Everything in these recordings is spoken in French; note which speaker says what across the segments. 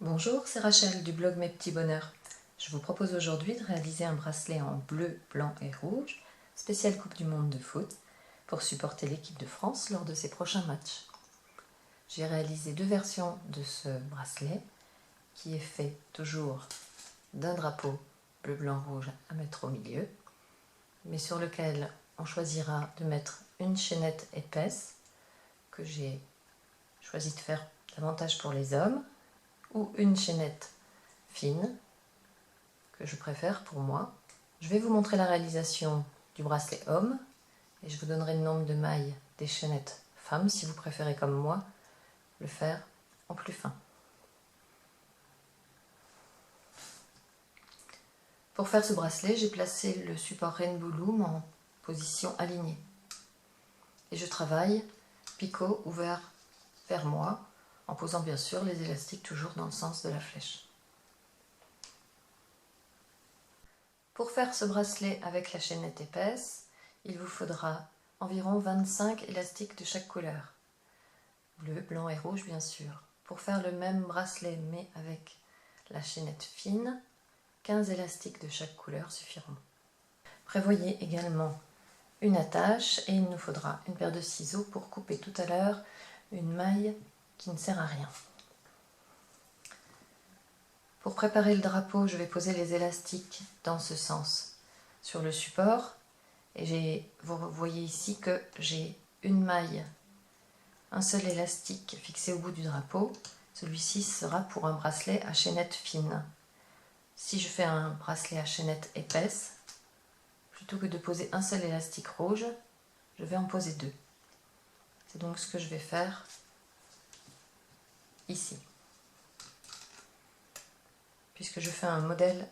Speaker 1: Bonjour, c'est Rachel du blog Mes Petits Bonheurs. Je vous propose aujourd'hui de réaliser un bracelet en bleu, blanc et rouge, spécial Coupe du Monde de foot, pour supporter l'équipe de France lors de ses prochains matchs. J'ai réalisé deux versions de ce bracelet, qui est fait toujours d'un drapeau bleu, blanc, rouge à mettre au milieu, mais sur lequel on choisira de mettre une chaînette épaisse, que j'ai choisi de faire davantage pour les hommes, ou une chaînette fine, que je préfère pour moi. Je vais vous montrer la réalisation du bracelet homme et je vous donnerai le nombre de mailles des chaînettes femmes si vous préférez comme moi le faire en plus fin. Pour faire ce bracelet, j'ai placé le support Rainbow Loom en position alignée et je travaille picot ouvert vers moi en posant bien sûr les élastiques toujours dans le sens de la flèche. Pour faire ce bracelet avec la chaînette épaisse, il vous faudra environ 25 élastiques de chaque couleur. Bleu, blanc et rouge bien sûr. Pour faire le même bracelet mais avec la chaînette fine, 15 élastiques de chaque couleur suffiront. Prévoyez également une attache et il nous faudra une paire de ciseaux pour couper tout à l'heure une maille qui ne sert à rien. Pour préparer le drapeau, je vais poser les élastiques dans ce sens sur le support et vous voyez ici que j'ai une maille, un seul élastique fixé au bout du drapeau. Celui-ci sera pour un bracelet à chaînette fine. Si je fais un bracelet à chaînette épaisse, plutôt que de poser un seul élastique rouge, je vais en poser deux. C'est donc ce que je vais faire ici. Puisque je fais un modèle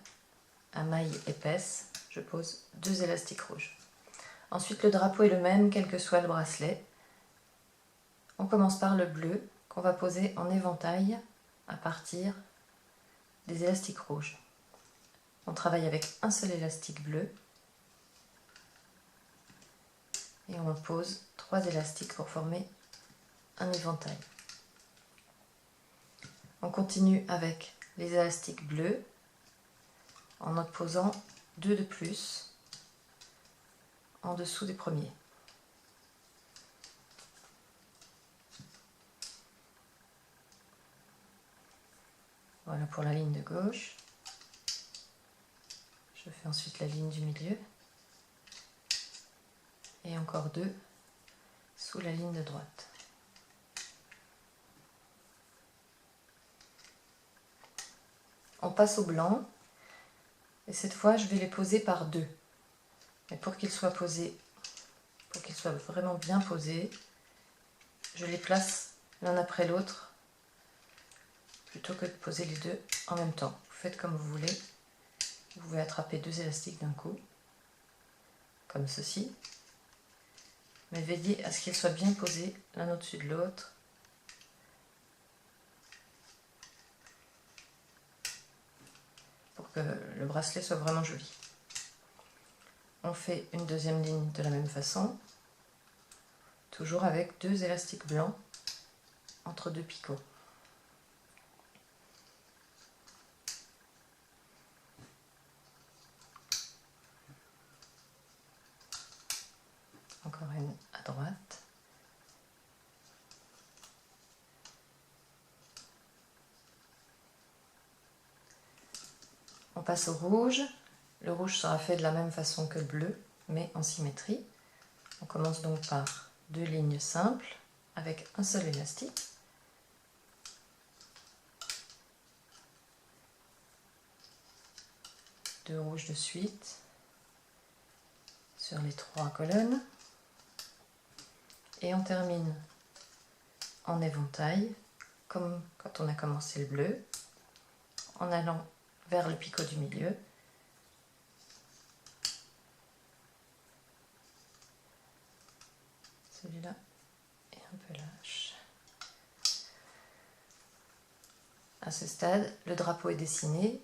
Speaker 1: à maille épaisse, je pose deux élastiques rouges. Ensuite, le drapeau est le même, quel que soit le bracelet. On commence par le bleu, qu'on va poser en éventail à partir des élastiques rouges. On travaille avec un seul élastique bleu et on pose 3 élastiques pour former un éventail. On continue avec les élastiques bleus en en posant 2 de plus en dessous des premiers. Voilà pour la ligne de gauche. Je fais ensuite la ligne du milieu et encore 2 sous la ligne de droite. On passe au blanc et cette fois je vais les poser par 2. Mais pour qu'ils soient posés, pour qu'ils soient vraiment bien posés, je les place l'un après l'autre plutôt que de poser les deux en même temps. Vous faites comme vous voulez. Vous pouvez attraper 2 élastiques d'un coup, comme ceci. Mais veillez à ce qu'ils soient bien posés l'un au-dessus de l'autre. Pour que le bracelet soit vraiment joli. On fait une deuxième ligne de la même façon, toujours avec 2 élastiques blancs entre 2 picots. Encore une à droite. On passe au rouge. Le rouge sera fait de la même façon que le bleu, mais en symétrie. On commence donc par 2 lignes simples avec un seul élastique. Deux rouges de suite sur les 3 colonnes. Et on termine en éventail, comme quand on a commencé le bleu, en allant vers le picot du milieu. Celui-là est un peu lâche. À ce stade, le drapeau est dessiné.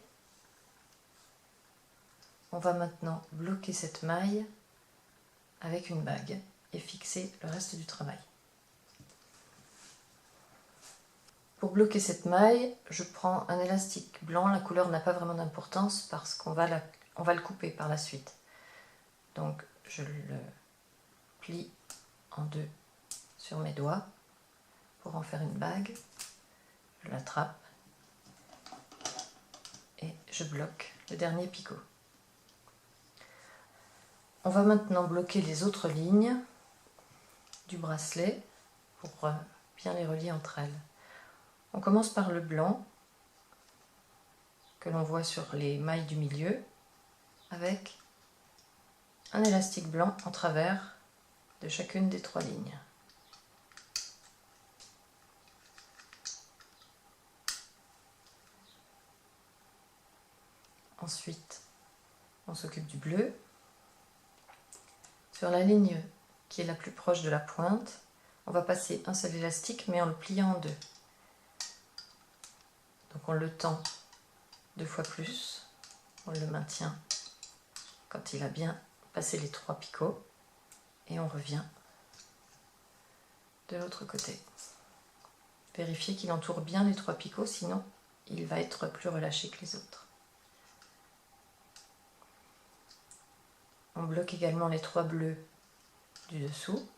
Speaker 1: On va maintenant bloquer cette maille avec une bague et fixer le reste du travail. Pour bloquer cette maille, je prends un élastique blanc. La couleur n'a pas vraiment d'importance parce qu'on va le couper par la suite. Donc je le plie en deux sur mes doigts pour en faire une bague. Je l'attrape et je bloque le dernier picot. On va maintenant bloquer les autres lignes du bracelet pour bien les relier entre elles. On commence par le blanc que l'on voit sur les mailles du milieu avec un élastique blanc en travers de chacune des trois lignes. Ensuite, on s'occupe du bleu. Sur la ligne qui est la plus proche de la pointe, on va passer un seul élastique mais en le pliant en deux. Donc on le tend deux fois plus, on le maintient quand il a bien passé les trois picots et on revient de l'autre côté. Vérifiez qu'il entoure bien les trois picots, sinon il va être plus relâché que les autres. On bloque également les trois bleus du dessous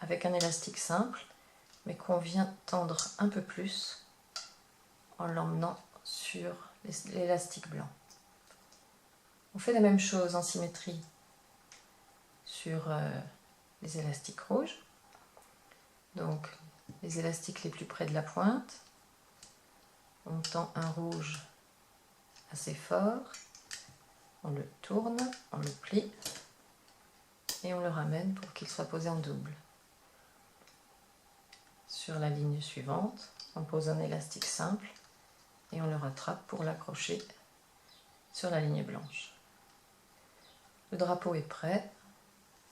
Speaker 1: avec un élastique simple mais qu'on vient tendre un peu plus en l'emmenant sur l'élastique blanc. On fait la même chose en symétrie sur les élastiques rouges. Donc les élastiques les plus près de la pointe, on tend un rouge assez fort, on le tourne, on le plie et on le ramène pour qu'il soit posé en double. Sur la ligne suivante, on pose un élastique simple et on le rattrape pour l'accrocher sur la ligne blanche. Le drapeau est prêt,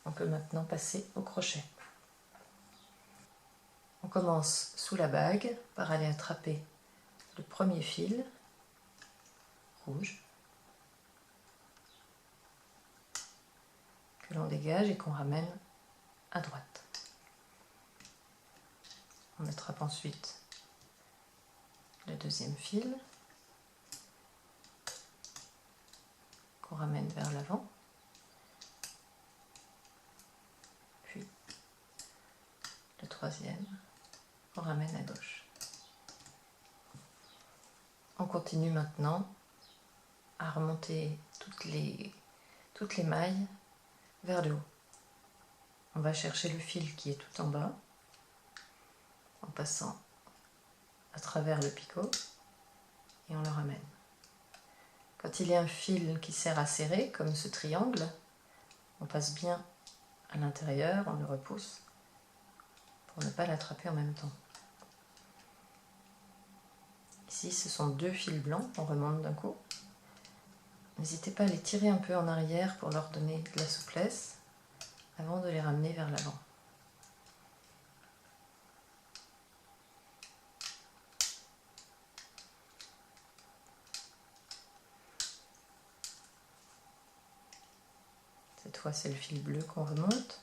Speaker 1: on peut maintenant passer au crochet. On commence sous la bague par aller attraper le premier fil rouge que l'on dégage et qu'on ramène à droite. On attrape ensuite le deuxième fil qu'on ramène vers l'avant, puis le troisième qu'on ramène à gauche. On continue maintenant à remonter toutes les mailles vers le haut. On va chercher le fil qui est tout en bas en passant à travers le picot et on le ramène. Quand il y a un fil qui sert à serrer, comme ce triangle, on passe bien à l'intérieur, on le repousse pour ne pas l'attraper en même temps. Ici, ce sont deux fils blancs, on remonte d'un coup. N'hésitez pas à les tirer un peu en arrière pour leur donner de la souplesse avant de les ramener vers l'avant. Cette fois, c'est le fil bleu qu'on remonte.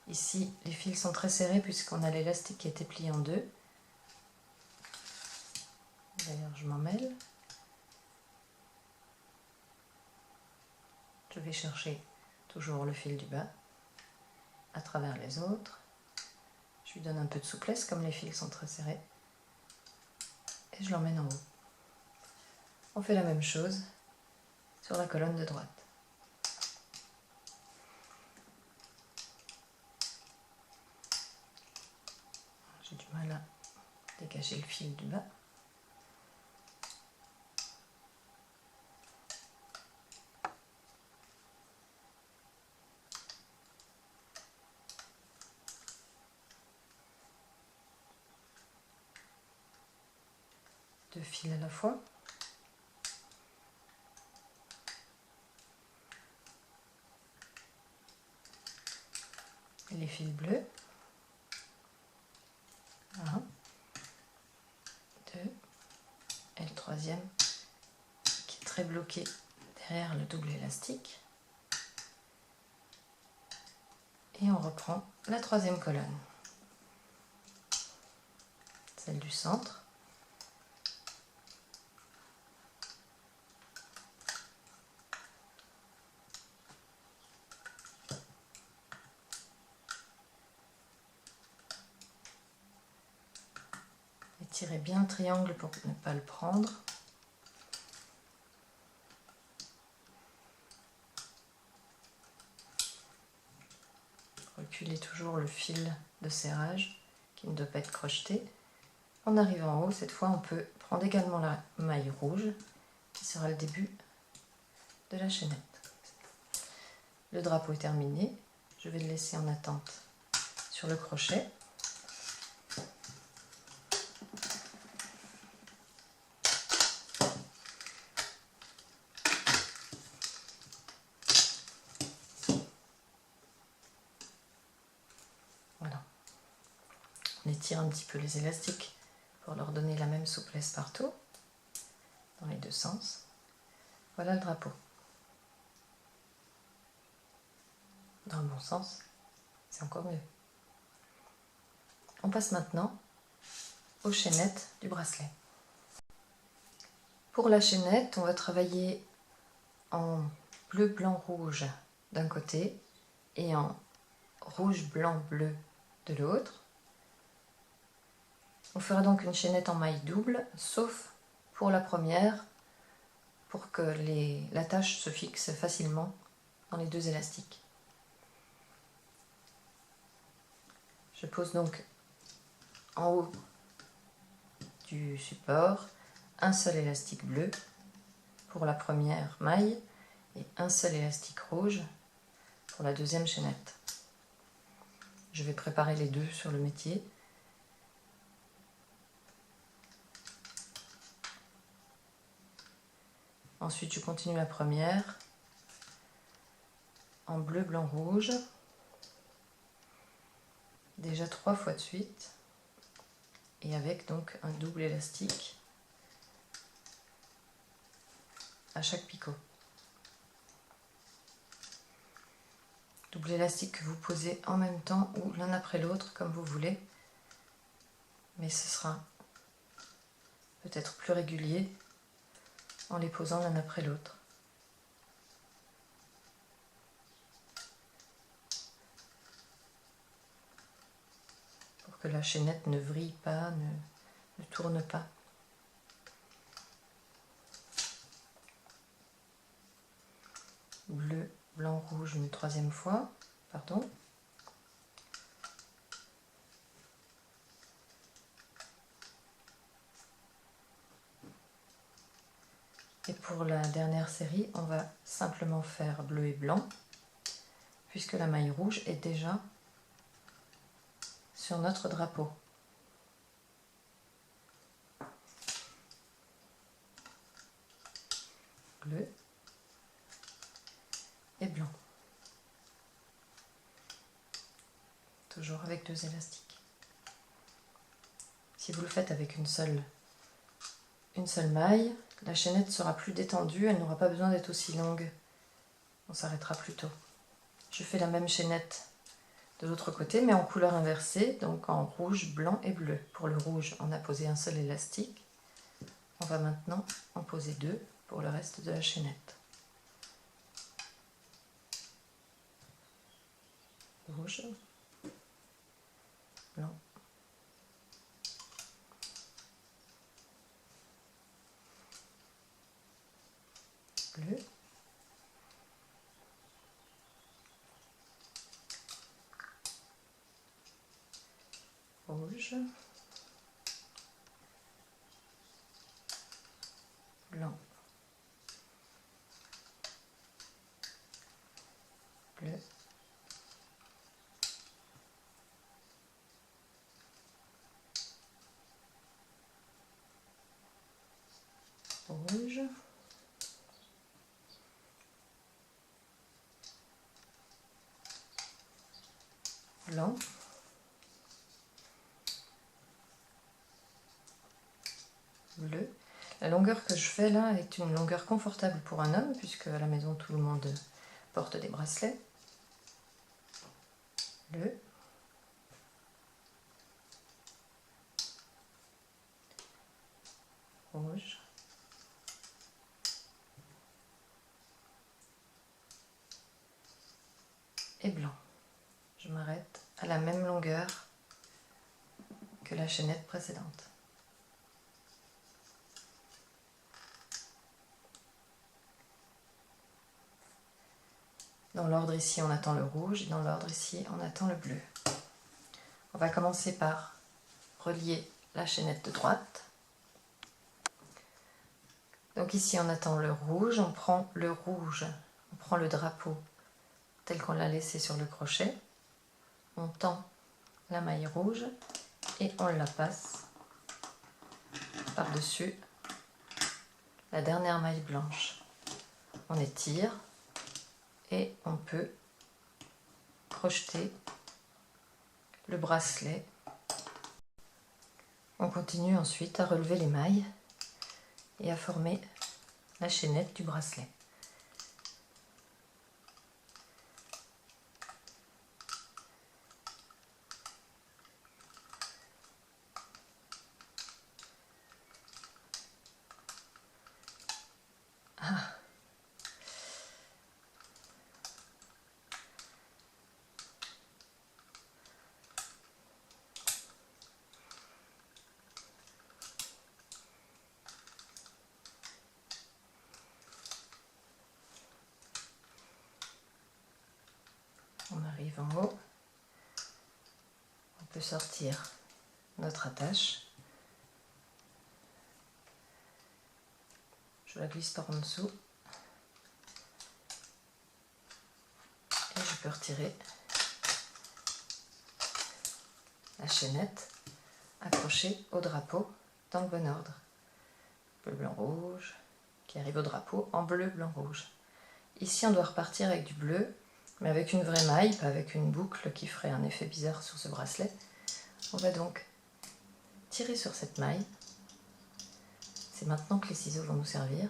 Speaker 1: Ici, les fils sont très serrés puisqu'on a l'élastique qui a été plié en deux. D'ailleurs, je m'en mêle. Je vais chercher toujours le fil du bas à travers les autres. Je lui donne un peu de souplesse comme les fils sont très serrés. Et je l'emmène en haut. On fait la même chose sur la colonne de droite. J'ai du mal à dégager le fil du bas. Deux fils à la fois. Et les fils bleus. 1, 2, et le troisième qui est très bloqué derrière le double élastique. Et on reprend la troisième colonne, celle du centre. Tirez bien le triangle pour ne pas le prendre. Reculez toujours le fil de serrage qui ne doit pas être crocheté. En arrivant en haut, cette fois, on peut prendre également la maille rouge qui sera le début de la chaînette. Le drapeau est terminé. Je vais le laisser en attente sur le crochet. Voilà. On étire un petit peu les élastiques pour leur donner la même souplesse partout, dans les deux sens. Voilà le drapeau. Dans le bon sens, c'est encore mieux. On passe maintenant aux chaînettes du bracelet. Pour la chaînette, on va travailler en bleu, blanc, rouge d'un côté et en rouge, blanc, bleu de l'autre. On fera donc une chaînette en maille double, sauf pour la première, pour que l'attache se fixe facilement dans les deux élastiques. Je pose donc en haut du support un seul élastique bleu pour la première maille et un seul élastique rouge pour la deuxième chaînette. Je vais préparer les deux sur le métier. Ensuite, je continue la première en bleu, blanc, rouge. Déjà 3 fois de suite. Et avec donc un double élastique à chaque picot. Double élastique que vous posez en même temps ou l'un après l'autre comme vous voulez. Mais ce sera peut-être plus régulier en les posant l'un après l'autre. Pour que la chaînette ne vrille pas, ne tourne pas. Bleu, blanc, rouge une troisième fois, pardon. Et pour la dernière série, on va simplement faire bleu et blanc, puisque la maille rouge est déjà sur notre drapeau. Bleu et blanc. Toujours avec 2 élastiques. Si vous le faites avec une seule maille, la chaînette sera plus détendue, elle n'aura pas besoin d'être aussi longue. On s'arrêtera plus tôt. Je fais la même chaînette de l'autre côté, mais en couleur inversée, donc en rouge, blanc et bleu. Pour le rouge, on a posé un seul élastique. On va maintenant en poser 2 pour le reste de la chaînette. Rouge, blanc, bleu, rouge, blanc, bleu, rouge, blanc, bleu. La longueur que je fais là est une longueur confortable pour un homme, puisque à la maison tout le monde porte des bracelets. bleu, rouge, et blanc. Je m'arrête à la même longueur que la chaînette précédente. Dans l'ordre ici, on attend le rouge, et dans l'ordre ici, on attend le bleu. On va commencer par relier la chaînette de droite. Donc ici, on attend le rouge, on prend le rouge, on prend le drapeau tel qu'on l'a laissé sur le crochet, on tend la maille rouge et on la passe par-dessus la dernière maille blanche. On étire et on peut crocheter le bracelet. On continue ensuite à relever les mailles et à former la chaînette du bracelet. Ah. On arrive en haut, on peut sortir notre attache. Je la glisse par en dessous et je peux retirer la chaînette accrochée au drapeau dans le bon ordre. Bleu, blanc, rouge qui arrive au drapeau en bleu, blanc, rouge. Ici on doit repartir avec du bleu, mais avec une vraie maille, pas avec une boucle qui ferait un effet bizarre sur ce bracelet. On va donc tirer sur cette maille. C'est maintenant que les ciseaux vont nous servir.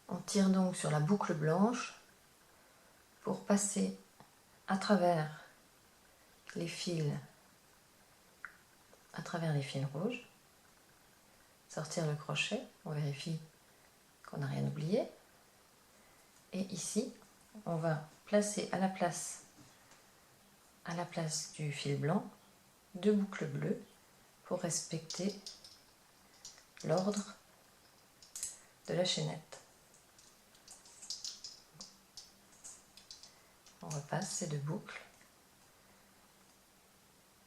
Speaker 1: On tire donc sur la boucle blanche pour passer à travers les fils rouges, sortir le crochet, on vérifie qu'on n'a rien oublié. Et ici, on va placer à la place du fil blanc, 2 boucles bleues pour respecter l'ordre de la chaînette. On repasse ces 2 boucles.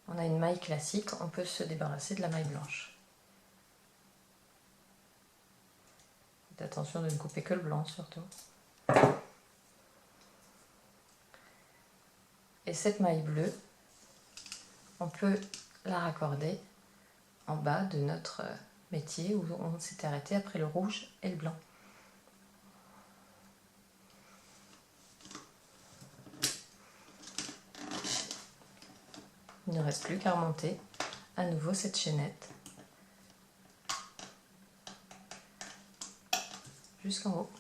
Speaker 1: On a une maille classique, on peut se débarrasser de la maille blanche. Faites attention de ne couper que le blanc surtout. Et cette maille bleue, on peut la raccorder en bas de notre métier où on s'était arrêté après le rouge et le blanc. Il ne reste plus qu'à remonter à nouveau cette chaînette jusqu'en haut.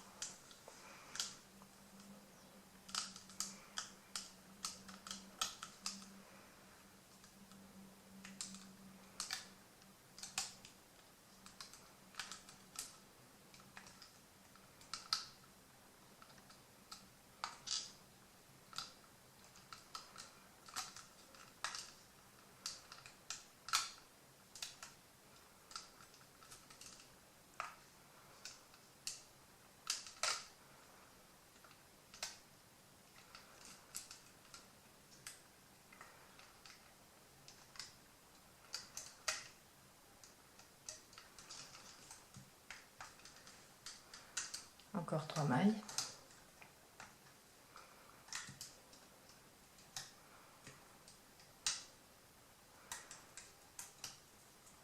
Speaker 1: Encore 3 mailles.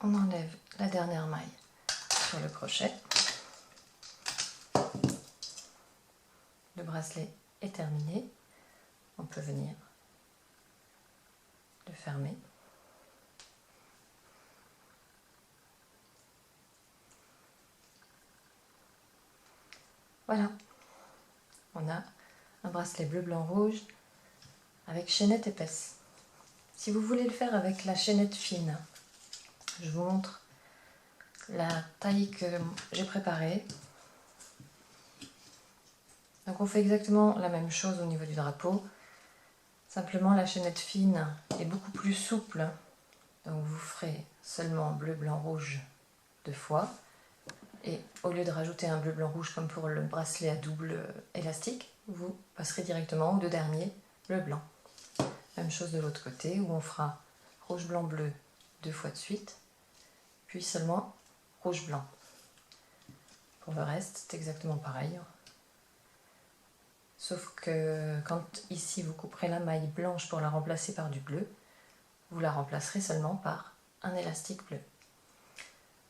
Speaker 1: On enlève la dernière maille sur le crochet. Le bracelet est terminé. On peut venir le fermer. Voilà, on a un bracelet bleu, blanc, rouge avec chaînette épaisse. Si vous voulez le faire avec la chaînette fine, je vous montre la taille que j'ai préparée. Donc on fait exactement la même chose au niveau du drapeau. Simplement la chaînette fine est beaucoup plus souple. Donc vous ferez seulement bleu, blanc, rouge 2 fois. Et au lieu de rajouter un bleu, blanc, rouge comme pour le bracelet à double élastique, vous passerez directement aux 2 derniers bleu, blanc. Même chose de l'autre côté où on fera rouge, blanc, bleu 2 fois de suite. Puis seulement rouge, blanc. Pour le reste, c'est exactement pareil. Sauf que quand ici vous couperez la maille blanche pour la remplacer par du bleu, vous la remplacerez seulement par un élastique bleu.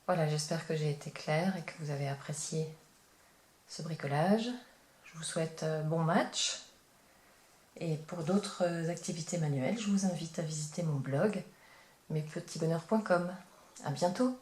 Speaker 1: Voilà, j'espère que j'ai été claire et que vous avez apprécié ce bricolage. Je vous souhaite bon match. Et pour d'autres activités manuelles, je vous invite à visiter mon blog mespetitsbonheurs.com. À bientôt!